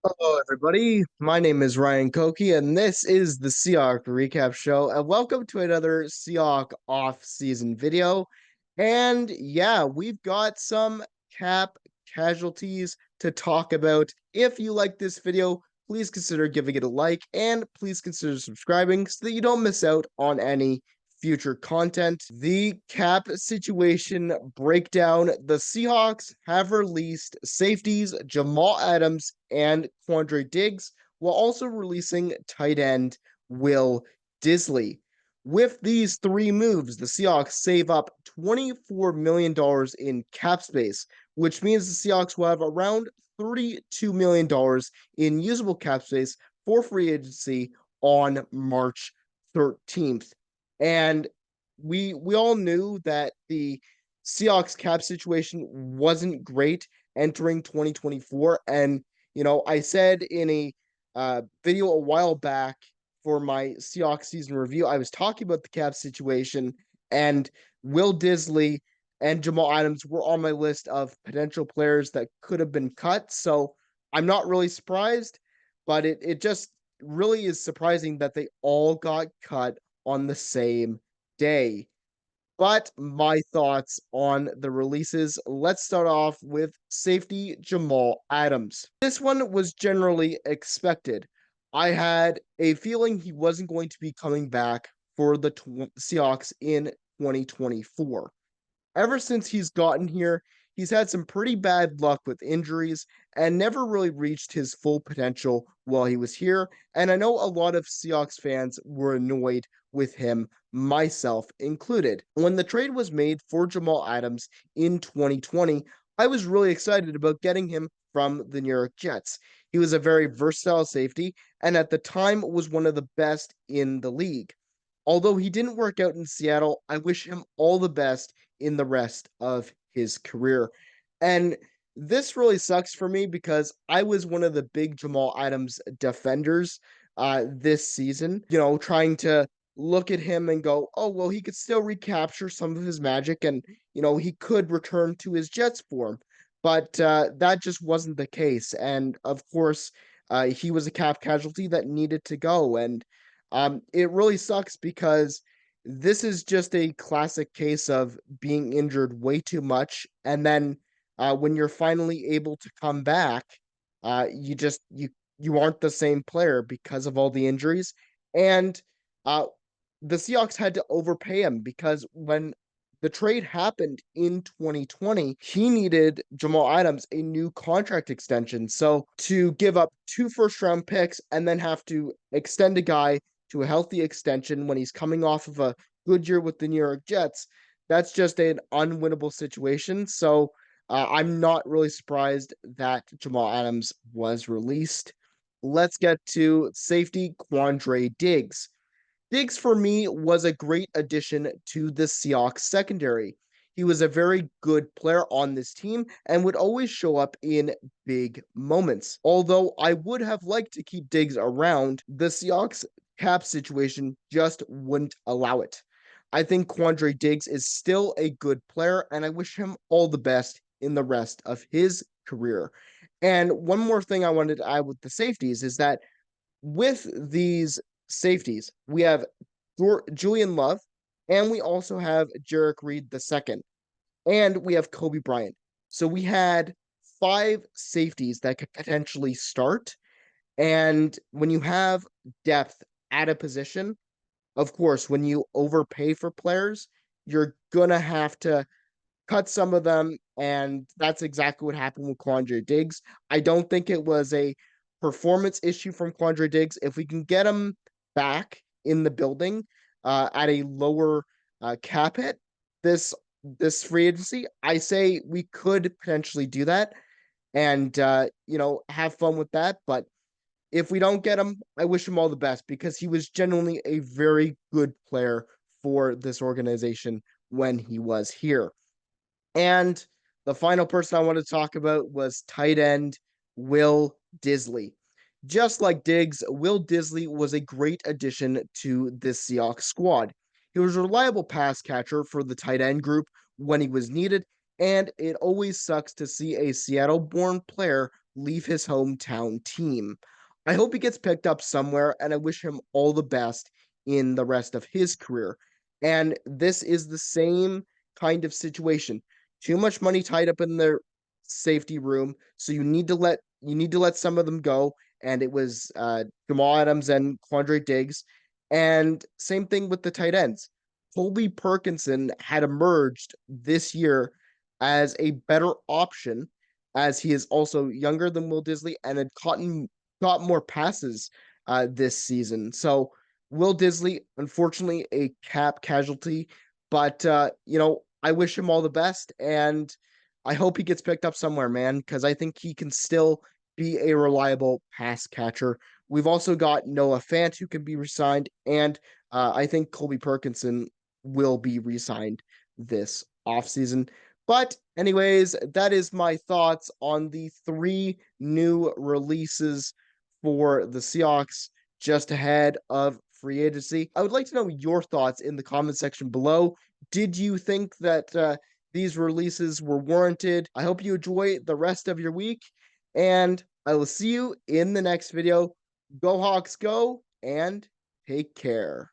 Hello, everybody. My name is Ryan Koki, and this is the Seahawks Recap Show. And welcome to another Seahawks off-season video. And yeah, we've got some cap casualties to talk about. If you like this video, please consider giving it a like, and please consider subscribing so that you don't miss out on any future content. The cap situation breakdown. The Seahawks have released safeties Jamal Adams and Quandre Diggs, while also releasing tight end Will Disley. With these three moves, the Seahawks save up $24 million in cap space, which means the Seahawks will have around $32 million in usable cap space for free agency on March 13th. And we all knew that the Seahawks cap situation wasn't great entering 2024. And I said in a video a while back for my Seahawks season review, I was talking about the cap situation, and Will Disley and Jamal Adams were on my list of potential players that could have been cut. So I'm not really surprised, but it just really is surprising that they all got cut on the same day. But my thoughts on the releases. Let's start off with safety Jamal Adams. This one was generally expected. I had a feeling he wasn't going to be coming back for the Seahawks in 2024. Ever since he's gotten here, he's had some pretty bad luck with injuries and never really reached his full potential while he was here. And I know a lot of Seahawks fans were annoyed with him, myself included. When the trade was made for Jamal Adams in 2020, I was really excited about getting him from the New York Jets. He was a very versatile safety and at the time was one of the best in the league. Although he didn't work out in Seattle, I wish him all the best in the rest of his career. And this really sucks for me because I was one of the big Jamal Adams defenders this season, trying to look at him and go, oh, well, he could still recapture some of his magic and, he could return to his Jets form. But that just wasn't the case. And of course, he was a cap casualty that needed to go. And it really sucks because this is just a classic case of being injured way too much, and then when you're finally able to come back, you aren't the same player because of all the injuries, and uh, the Seahawks had to overpay him because when the trade happened in 2020, he needed Jamal Adams a new contract extension. So to give up two first round picks and then have to extend a guy to a healthy extension when he's coming off of a good year with the New York Jets, that's just an unwinnable situation. So I'm not really surprised that Jamal Adams was released. Let's get to safety Quandre Diggs. Diggs, for me, was a great addition to the Seahawks secondary. He was a very good player on this team and would always show up in big moments. Although I would have liked to keep Diggs around, the Seahawks cap situation just wouldn't allow it. I think Quandre Diggs is still a good player, and I wish him all the best in the rest of his career. And one more thing I wanted to add with the safeties is that with these safeties, we have Julian Love, and we also have Jarek Reed II, and we have Kobe Bryant. So we had five safeties that could potentially start. And when you have depth at a position, of course, when you overpay for players, you're going to have to cut some of them. And that's exactly what happened with Quandre Diggs. I don't think it was a performance issue from Quandre Diggs. If we can get him back in the building at a lower cap hit this free agency, I say we could potentially do that and have fun with that. But if we don't get him, I wish him all the best because he was genuinely a very good player for this organization when he was here. And the final person I want to talk about was tight end Will Disley. Just like Diggs, Will Disley was a great addition to this Seahawks squad. He was a reliable pass catcher for the tight end group when he was needed, and it always sucks to see a Seattle-born player leave his hometown team. I hope he gets picked up somewhere, and I wish him all the best in the rest of his career. And this is the same kind of situation. Too much money tied up in their safety room, so you need to let some of them go. And it was Jamal Adams and Quandre Diggs. And same thing with the tight ends. Colby Perkinson had emerged this year as a better option, as he is also younger than Will Disley and had got more passes this season. So Will Disley, unfortunately, a cap casualty, but I wish him all the best, and I hope he gets picked up somewhere, man, because I think he can still be a reliable pass catcher. We've also got Noah Fant who can be resigned, and I think Colby Perkinson will be resigned this offseason. But, anyways, that is my thoughts on the three new releases for the Seahawks just ahead of free agency. I would like to know your thoughts in the comment section below. Did you think that these releases were warranted? I hope you enjoy the rest of your week, and I will see you in the next video. Go Hawks, go, and take care.